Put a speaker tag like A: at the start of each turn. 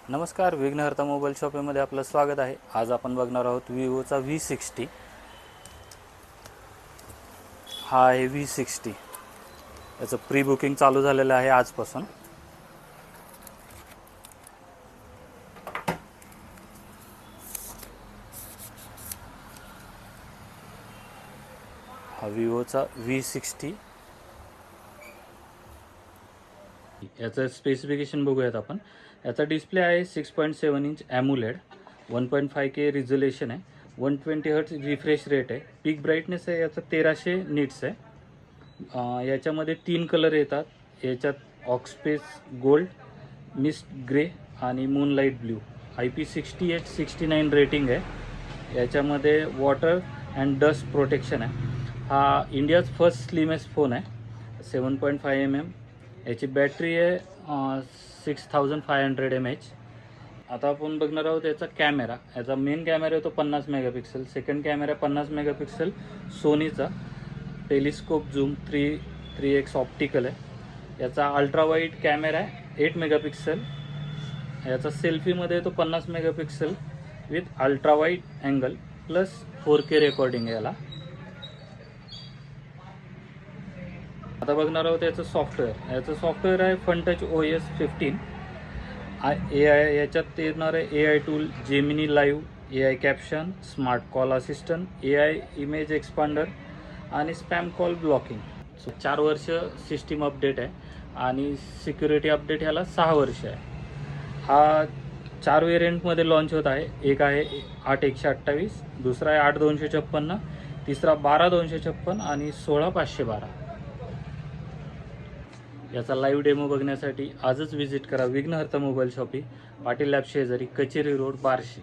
A: नमस्कार, विघ्नहर्ता मोबाईल शॉपीमध्ये आपलं स्वागत आहे। आज आपण बघणार आहोत विवोचा V60। हा आहे V60। याचं प्री बुकिंग चालू झालेलं आहे आजपासून। हा विवोचा V60। याचं स्पेसिफिकेशन बघूयात आपण। याचा डिस्प्ले आहे 6.7 इंच AMOLED, 1.5K रिझोल्यूशन आहे, 120 हर्ट्ज रिफ्रेश रेट आहे, पीक ब्राईटनेस आहे याचा 1300 निट्स आहे। याच्यामध्ये 3 कलर येतात। याच्यात ऑक्सपेस गोल्ड, मिस्ट ग्रे आणि मूनलाईट ब्ल्यू। IP68-69 रेटिंग आहे। याच्यामध्ये वॉटर अँड डस्ट प्रोटेक्शन आहे। हा इंडियाज फर्स्ट स्लिमेस्ट फोन आहे। 7.5 mm याची बॅटरी आहे 6500 mAh। आता आपण बघणार आहोत याचा कॅमेरा। याचा मेन कॅमेरा आहे तो 50 मेगापिक्सल, सेकंड कॅमेरा 50 मेगापिक्सल सोनीचा, टेलिस्कोप झूम 3x ऑप्टिकल आहे। याचा अल्ट्रा वाईड कॅमेरा आहे 8 मेगापिक्सल। याचा सेल्फीमध्ये तो 50 megapixel with ultra wide angle plus 4K recording आहे याला। आता बघणार आहोत याचं सॉफ्टवेअर। याचं सॉफ्टवेअर आहे FunTouch OS 15। AI याच्यात येणार आहे AI tool, Gemini live, AI caption, smart call assistant, AI image expander आणि स्पॅम कॉल ब्लॉकिंग। 4 वर्ष सिस्टीम अपडेट आहे आणि सिक्युरिटी अपडेट ह्याला 6 वर्ष आहे। हा 4 वेरियंटमध्ये लॉन्च होत आहे। एक आहे 8128, दुसरा आहे 8256, तिसरा 12256 आणि 16512। याचा लाईव्ह डेमो बघण्यासाठी आजच व्हिजिट करा विघ्नहर्ता मोबाईल शॉपी, पाटील लॅब शेजारी, कचेरी रोड, बार्शी।